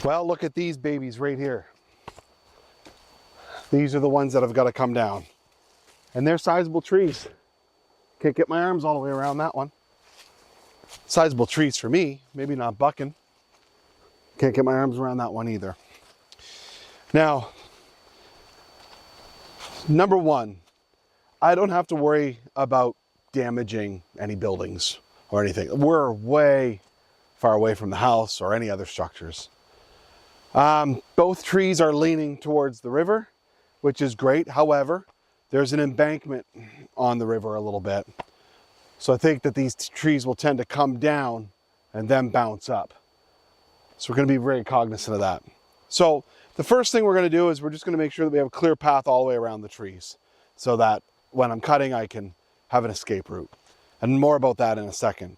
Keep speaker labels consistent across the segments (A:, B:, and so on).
A: Well, look at these babies right here. These are the ones that have got to come down. And they're sizable trees. Can't get my arms all the way around that one. Sizable trees for me, maybe not bucking. Can't get my arms around that one either. Now, number one, I don't have to worry about damaging any buildings or anything. We're way far away from the house or any other structures. Both trees are leaning towards the river, which is great. However, there's an embankment on the river a little bit. So I think that these trees will tend to come down and then bounce up. So we're going to be very cognizant of that. So the first thing we're going to do is we're just going to make sure that we have a clear path all the way around the trees so that when I'm cutting, I can have an escape route. And more about that in a second.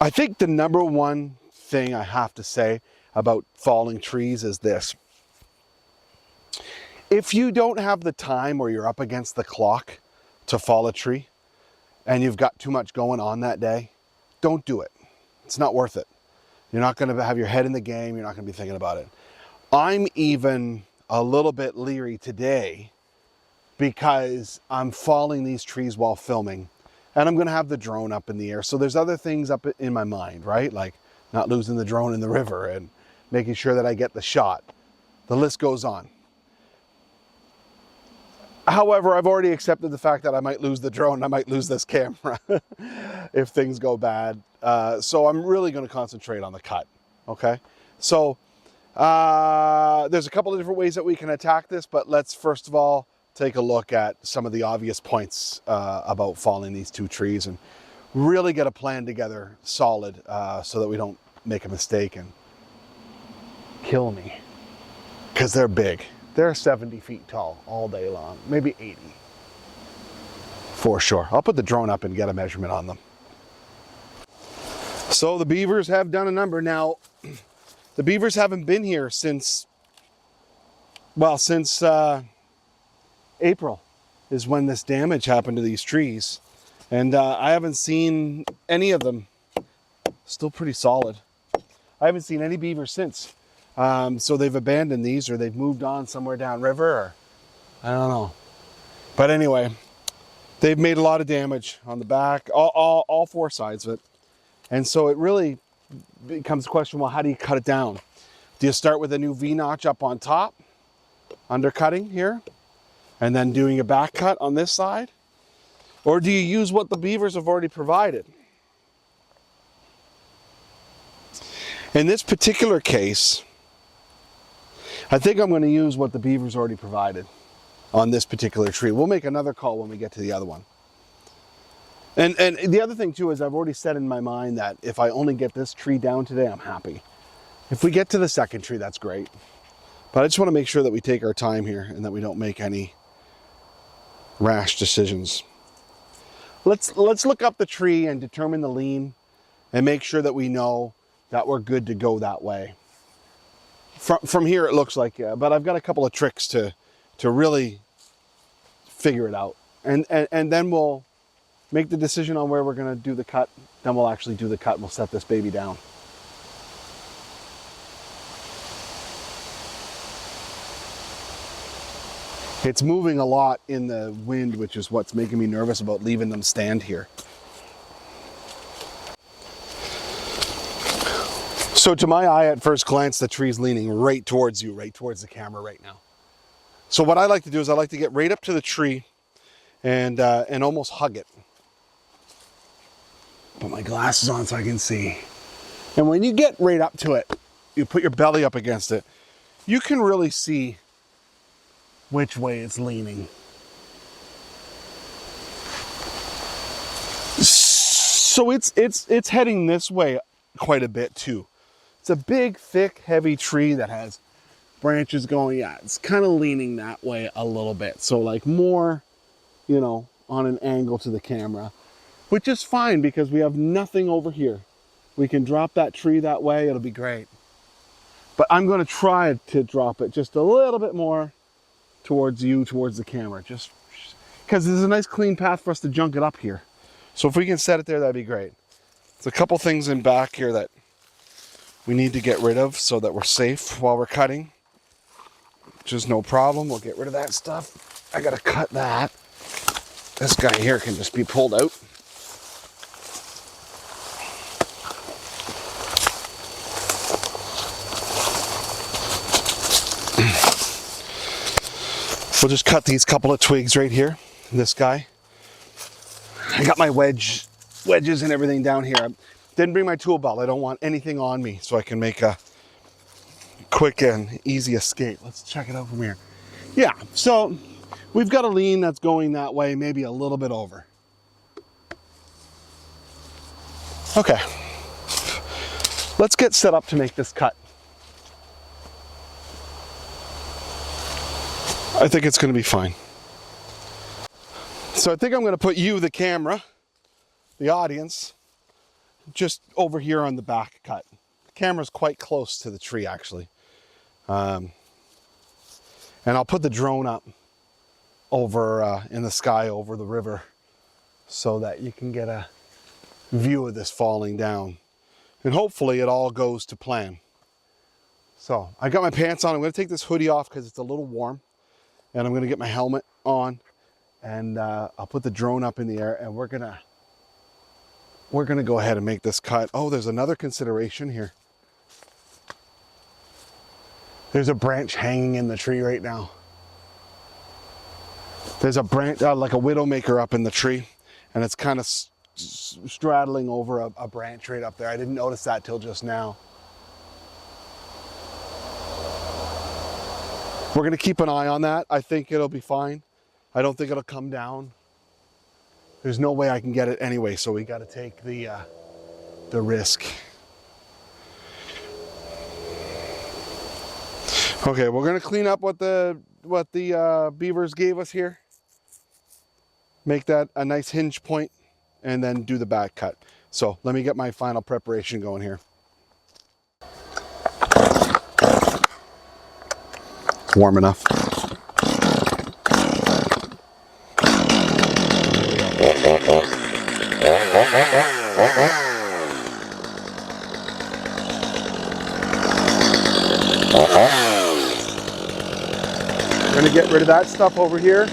A: I think the number one thing I have to say about falling trees is this. If you don't have the time or you're up against the clock to fall a tree and you've got too much going on that day, don't do it. It's not worth it. You're not going to have your head in the game. You're not going to be thinking about it. I'm even a little bit leery today because I'm falling these trees while filming and I'm going to have the drone up in the air. So there's other things up in my mind, right? Like not losing the drone in the river and making sure that I get the shot. The list goes on. However, I've already accepted the fact that I might lose the drone, I might lose this camera if things go bad. So I'm really going to concentrate on the cut, okay? So there's a couple of different ways that we can attack this, but let's first of all take a look at some of the obvious points about falling these two trees and really get a plan together solid so that we don't make a mistake and kill me, because they're big. They're 70 feet tall all day long, maybe 80 for sure. I'll put the drone up and get a measurement on them. So the beavers have done a number. Now, the beavers haven't been here since April is when this damage happened to these trees. And I haven't seen any of them. Still pretty solid. I haven't seen any beavers since. So they've abandoned these or they've moved on somewhere downriver or I don't know. But anyway, they've made a lot of damage on the back, all four sides of it. And so it really becomes a question, well, how do you cut it down? Do you start with a new V-notch up on top, undercutting here, and then doing a back cut on this side? Or do you use what the beavers have already provided? In this particular case, I think I'm going to use what the beavers already provided on this particular tree. We'll make another call when we get to the other one. And the other thing too is I've already said in my mind that if I only get this tree down today, I'm happy. If we get to the second tree, that's great. But I just want to make sure that we take our time here and that we don't make any rash decisions. Let's look up the tree and determine the lean and make sure that we know that we're good to go that way. From here it looks like, yeah, but I've got a couple of tricks to really figure it out. And then we'll make the decision on where we're gonna do the cut. Then we'll actually do the cut and we'll set this baby down. It's moving a lot in the wind, which is what's making me nervous about leaving them stand here. So to my eye at first glance, the tree's leaning right towards you, right towards the camera right now. So what I like to do is I like to get right up to the tree and almost hug it. Put my glasses on so I can see. And when you get right up to it, you put your belly up against it, you can really see which way it's leaning. So it's heading this way quite a bit too. It's a big, thick, heavy tree that has branches going. Yeah, it's kind of leaning that way a little bit. So like more, you know, on an angle to the camera, which is fine because we have nothing over here. We can drop that tree that way. It'll be great. But I'm going to try to drop it just a little bit more towards you, towards the camera, just because there's a nice clean path for us to junk it up here. So if we can set it there, that'd be great. There's a couple things in back here that we need to get rid of so that we're safe while we're cutting, which is no problem. We'll get rid of that stuff. I gotta cut that. This guy here can just be pulled out. We'll just cut these couple of twigs right here. This guy. I got my wedges and everything down here. I didn't bring my tool belt. I don't want anything on me, so I can make a quick and easy escape. Let's check it out from here. Yeah, so we've got a lean that's going that way, maybe a little bit over. Okay, let's get set up to make this cut. I think it's going to be fine. So I think I'm going to put you, the camera, the audience, just over here on the back cut. The camera's quite close to the tree, actually. And I'll put the drone up over in the sky over the river so that you can get a view of this falling down. And hopefully it all goes to plan. So I got my pants on. I'm going to take this hoodie off because it's a little warm. And I'm going to get my helmet on, and I'll put the drone up in the air, and we're gonna go ahead and make this cut. Oh, there's another consideration here. There's a branch hanging in the tree right now. There's a branch, like a widowmaker up in the tree, and it's kind of straddling over a branch right up there. I didn't notice that till just now. We're going to keep an eye on that. I think it'll be fine. I don't think it'll come down. There's no way I can get it anyway, so we got to take the risk. Okay, we're going to clean up what the beavers gave us here. Make that a nice hinge point, and then do the back cut. So let me get my final preparation going here. Warm enough. We're going to get rid of that stuff over here.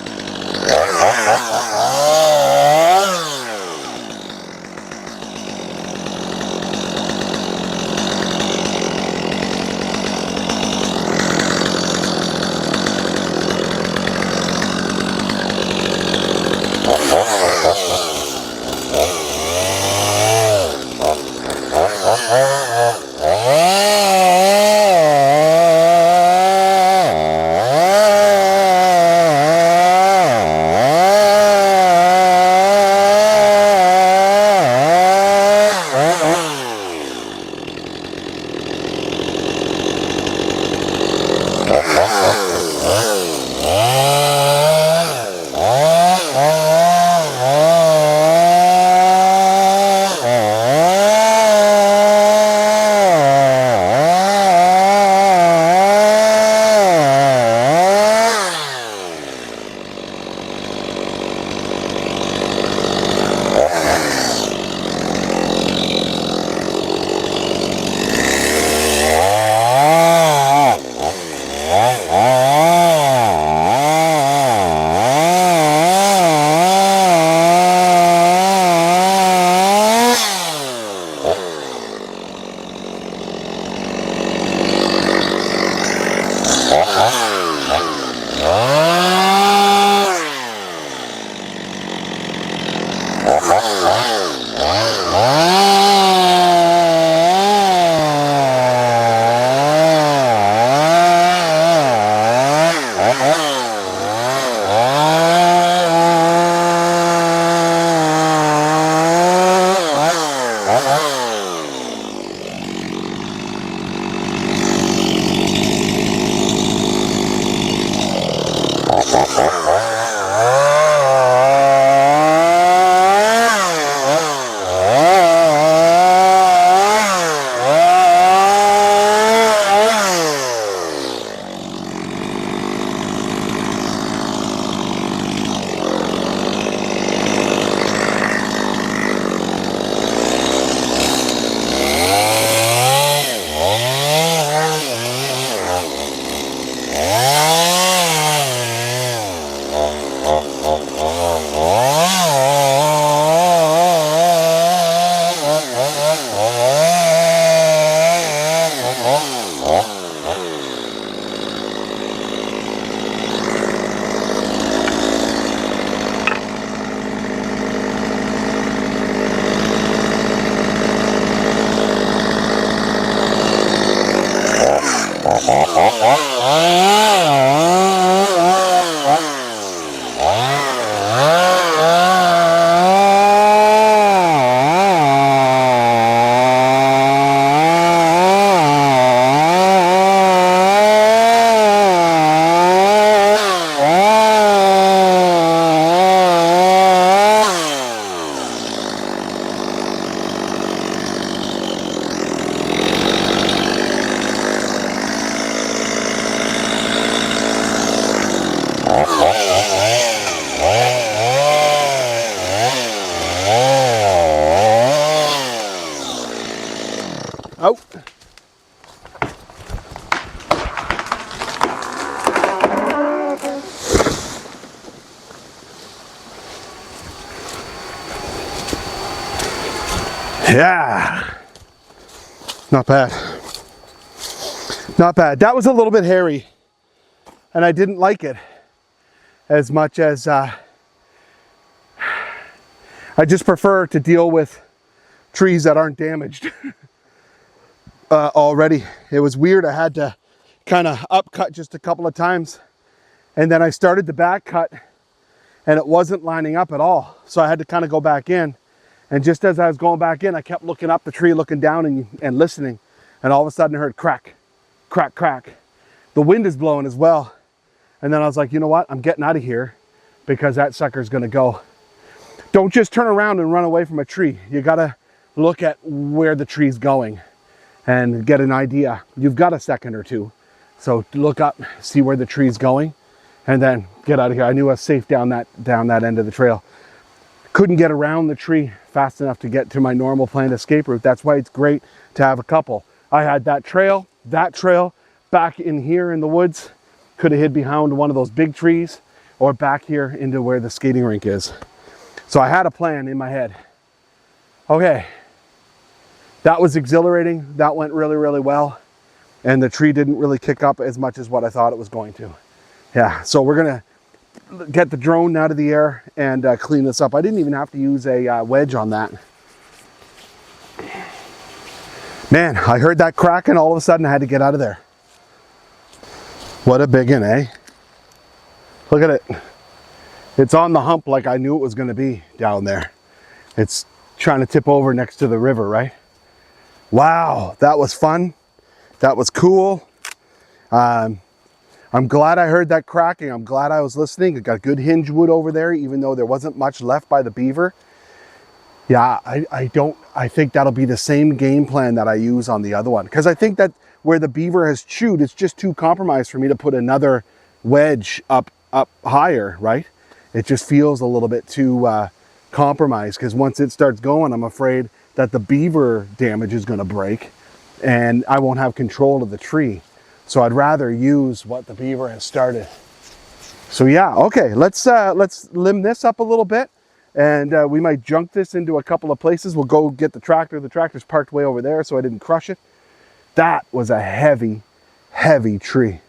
A: Oh. Yeah. Not bad. Not bad. That was a little bit hairy, and I didn't like it as much as I just prefer to deal with trees that aren't damaged already. It was weird. I had to kind of upcut just a couple of times, and then I started the back cut and it wasn't lining up at all. So I had to kind of go back in, and just as I was going back in, I kept looking up the tree, looking down and listening, and all of a sudden I heard crack, crack, crack. The wind is blowing as well. And then I was like, you know what? I'm getting out of here because that sucker's gonna go. Don't just turn around and run away from a tree. You gotta look at where the tree's going and get an idea. You've got a second or two. So look up, see where the tree's going, and then get out of here. I knew I was safe down that end of the trail. Couldn't get around the tree fast enough to get to my normal planned escape route. That's why it's great to have a couple. I had that trail, back in here in the woods. Could have hid behind one of those big trees, or back here into where the skating rink is. So I had a plan in my head. Okay, that was exhilarating. That went really, really well. And the tree didn't really kick up as much as what I thought it was going to. Yeah, so we're gonna get the drone out of the air and clean this up. I didn't even have to use a wedge on that. Man, I heard that crack and all of a sudden I had to get out of there. What a biggin, eh? Look at it. It's on the hump like I knew it was going to be down there. It's trying to tip over next to the river, right? Wow, that was fun. That was cool. I'm glad I heard that cracking. I'm glad I was listening. It got good hinge wood over there, even though there wasn't much left by the beaver. Yeah, I think that'll be the same game plan that I use on the other one. Because I think that where the beaver has chewed, it's just too compromised for me to put another wedge up higher, right? It just feels a little bit too compromised, because once it starts going, I'm afraid that the beaver damage is going to break and I won't have control of the tree. So I'd rather use what the beaver has started. So yeah, okay, let's limb this up a little bit, and we might junk this into a couple of places. We'll go get the tractor. The tractor's parked way over there, so I didn't crush it. That was a heavy, heavy tree.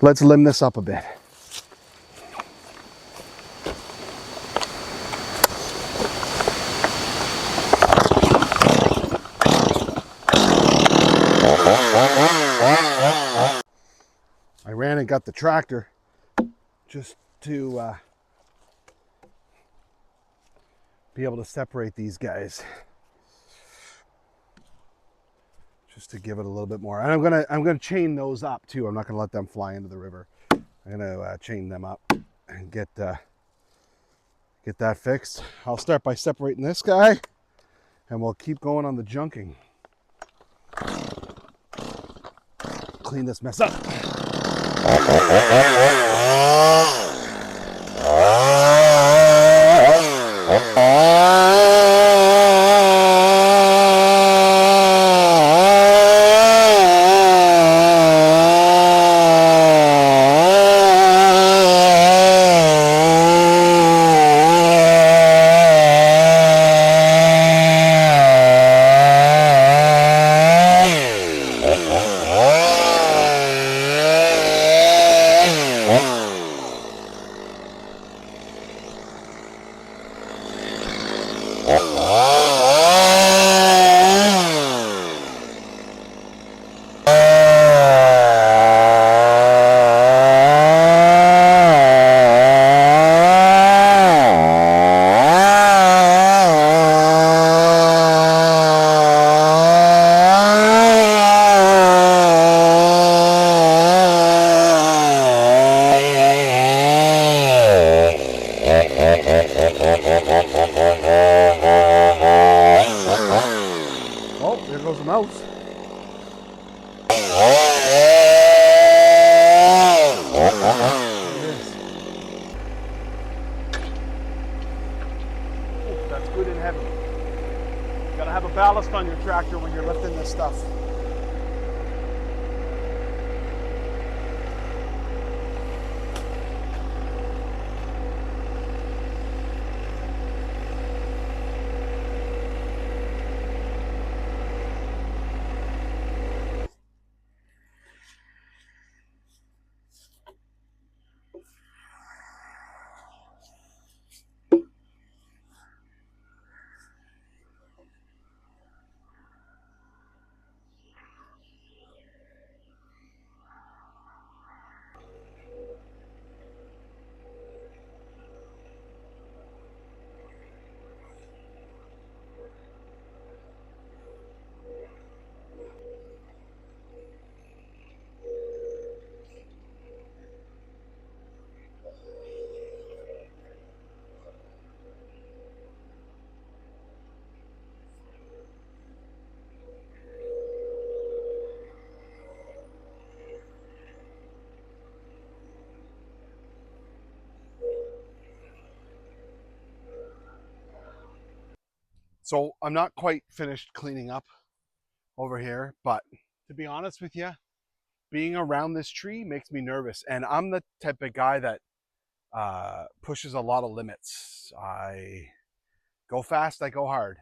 A: Let's limb this up a bit. I ran and got the tractor just to be able to separate these guys, just to give it a little bit more. And I'm gonna chain those up too. I'm not gonna let them fly into the river. I'm gonna chain them up and get that fixed. I'll start by separating this guy, and we'll keep going on the junking. Clean this mess up. Oh, there goes the mouse. That's good and heavy. You gotta have a ballast on your tractor when you're lifting this stuff. So I'm not quite finished cleaning up over here, but to be honest with you, being around this tree makes me nervous. And I'm the type of guy that pushes a lot of limits. I go fast, I go hard.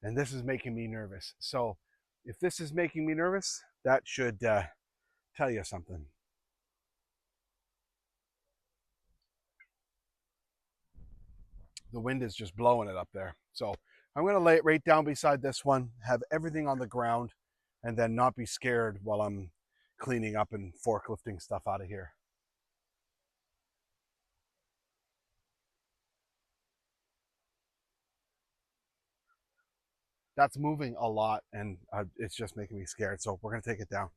A: And this is making me nervous. So if this is making me nervous, that should tell you something. The wind is just blowing it up there. So I'm going to lay it right down beside this one, have everything on the ground, and then not be scared while I'm cleaning up and forklifting stuff out of here. That's moving a lot, and it's just making me scared. So we're going to take it down.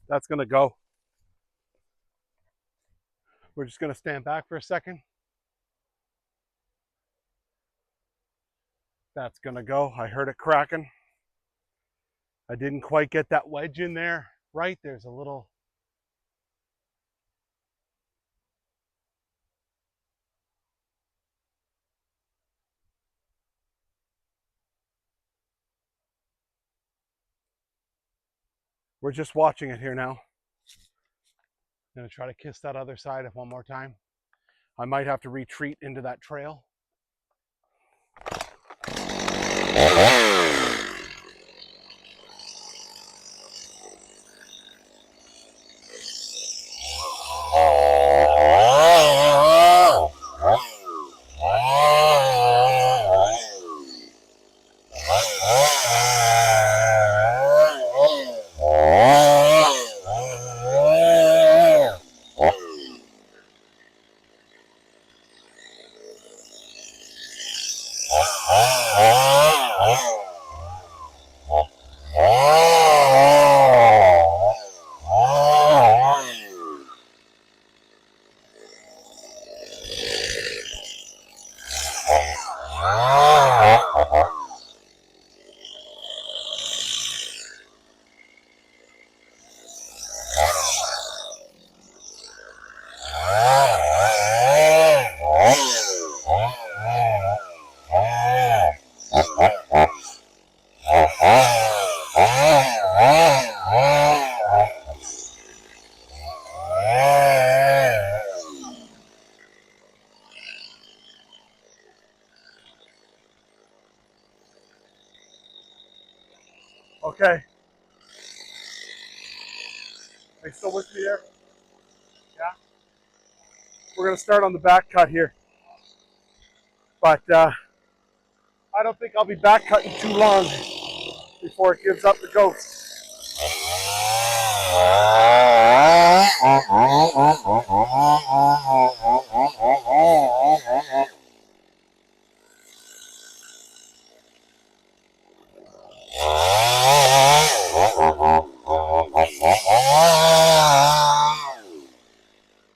A: That's going to go. We're just going to stand back for a second. That's going to go. I heard it cracking. I didn't quite get that wedge in there right. There's a little. We're just watching it here now. I'm going to try to kiss that other side one more time. I might have to retreat into that trail. Okay. Are you still with me there? Yeah. We're going to start on the back cut here. But I don't think I'll be back cutting too long before it gives up the ghost.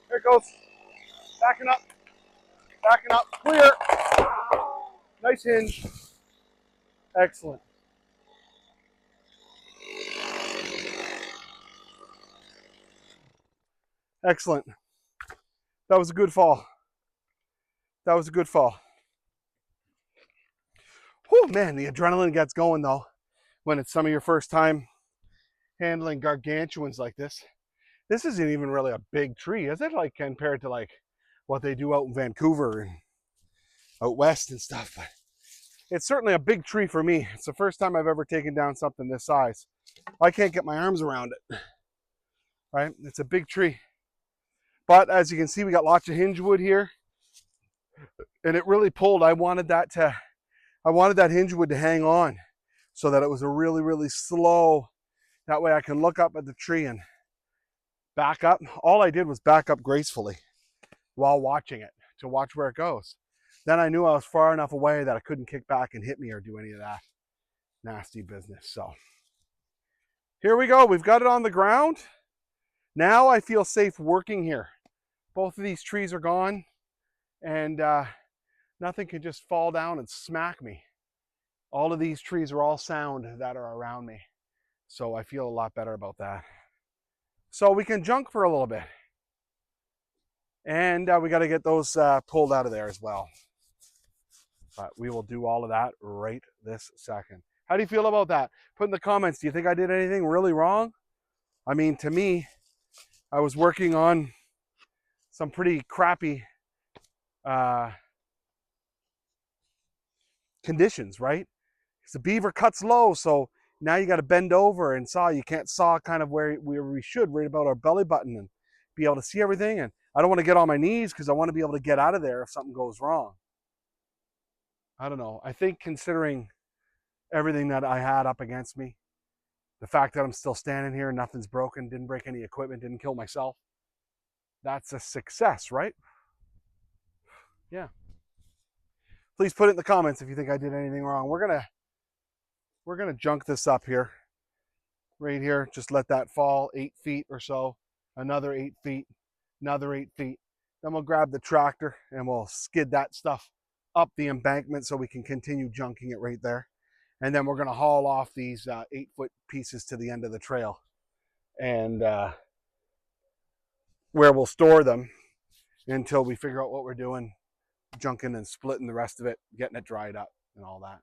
A: There it goes. Backing up. Backing up. Clear. Nice hinge. Excellent. Excellent. That was a good fall. That was a good fall. Whew, man, the adrenaline gets going though when it's some of your first time handling gargantuans like this. This isn't even really a big tree, is it? Like compared to like what they do out in Vancouver and out west and stuff. But it's certainly a big tree for me. It's the first time I've ever taken down something this size. I can't get my arms around it, right? It's a big tree. But as you can see, we got lots of hinge wood here. And it really pulled. I wanted that hinge wood to hang on so that it was a really, really slow. That way I can look up at the tree and back up. All I did was back up gracefully while watching it to watch where it goes. Then I knew I was far enough away that it couldn't kick back and hit me or do any of that nasty business. So here we go. We've got it on the ground. Now I feel safe working here. Both of these trees are gone and nothing can just fall down and smack me. All of these trees are all sound that are around me. So I feel a lot better about that. So we can junk for a little bit. And we got to get those pulled out of there as well. But we will do all of that right this second. How do you feel about that? Put in the comments, do you think I did anything really wrong? I mean, to me, I was working on some pretty crappy conditions, right? Because the beaver cuts low, so now you got to bend over and saw. You can't saw kind of where we should, right about our belly button, and be able to see everything. And I don't want to get on my knees because I want to be able to get out of there if something goes wrong. I don't know. I think considering everything that I had up against me, the fact that I'm still standing here, nothing's broken, didn't break any equipment, didn't kill myself, that's a success, right? Yeah. Please put it in the comments if you think I did anything wrong. We're gonna junk this up here, right here. Just let that fall 8 feet or so. Another 8 feet, another 8 feet. Then we'll grab the tractor and we'll skid that stuff up the embankment so we can continue junking it right there. And then we're going to haul off these 8-foot pieces to the end of the trail, and where we'll store them until we figure out what we're doing, junking and splitting the rest of it, getting it dried up and all that.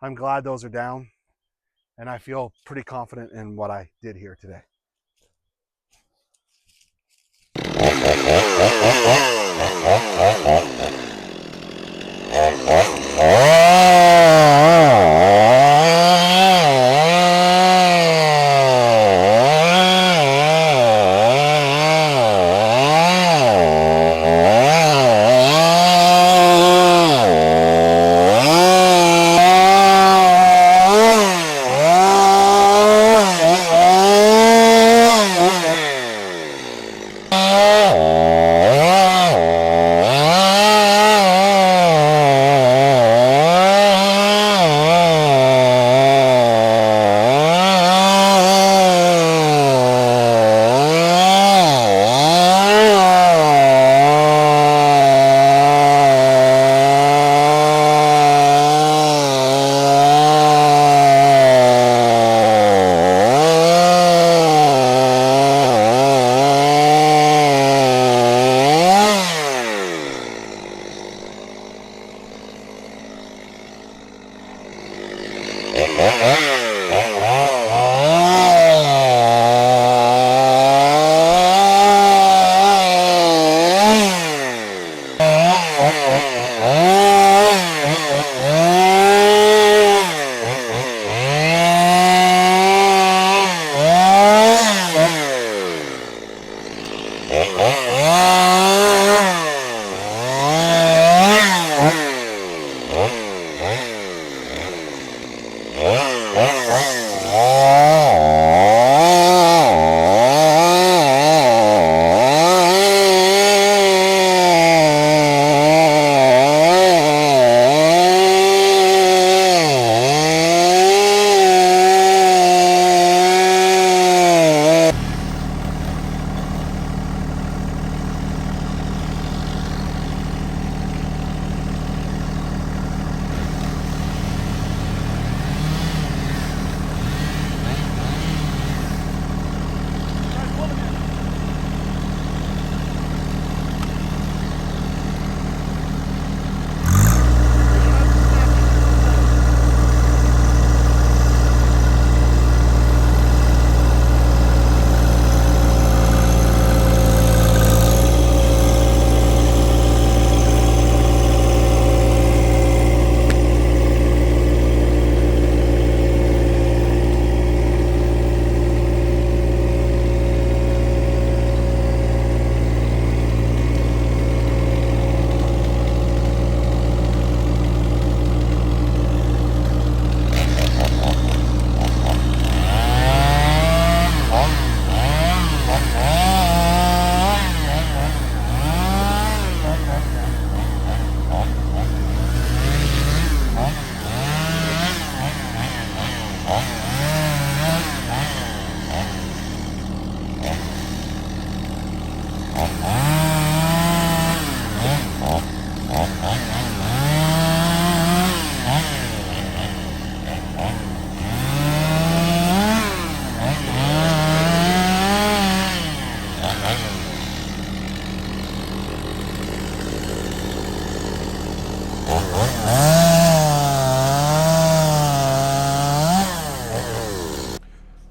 A: I'm glad those are down, and I feel pretty confident in what I did here today.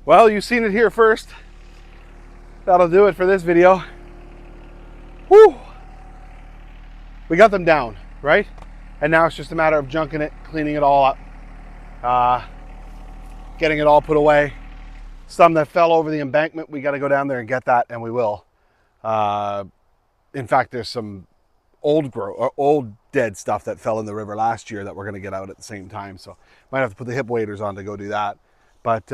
A: Well, you've seen it here first. That'll do it for this video. Whew! We got them down, right? And now it's just a matter of junking it, cleaning it all up, getting it all put away. Some that fell over the embankment, we got to go down there and get that, and we will. In fact, there's some old dead stuff that fell in the river last year that we're going to get out at the same time. So might have to put the hip waders on to go do that. But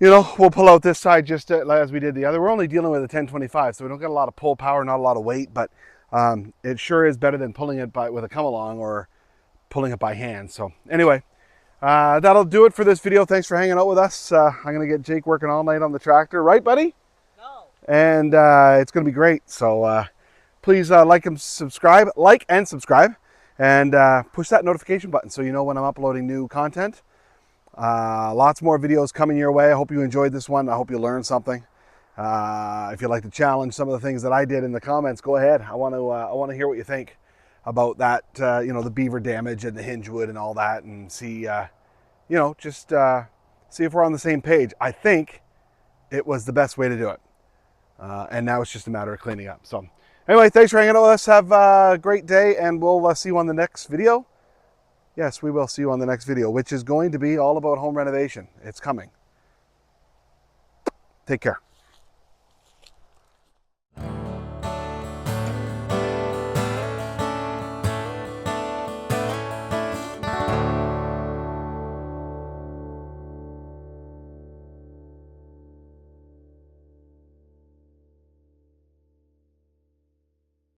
A: you know, we'll pull out this side just as we did the other. We're only dealing with a 1025, so we don't get a lot of pull power, not a lot of weight, but it sure is better than pulling it with a come along or pulling it by hand. So anyway, that'll do it for this video. Thanks for hanging out with us. I'm going to get Jake working all night on the tractor. Right, buddy? No. And it's going to be great. So please like and subscribe, and push that notification button so you know when I'm uploading new content. Lots more videos coming your way. I hope you enjoyed this one. I hope you learned something. If you'd like to challenge some of the things that I did in the comments, go ahead. I want to hear what you think about that. The beaver damage and the hinge wood and all that, and see, just see if we're on the same page. I think it was the best way to do it, and now it's just a matter of cleaning up. So, anyway, thanks for hanging out with us. Have a great day, and we'll see you on the next video. Yes, we will see you on the next video, which is going to be all about home renovation. It's coming. Take care.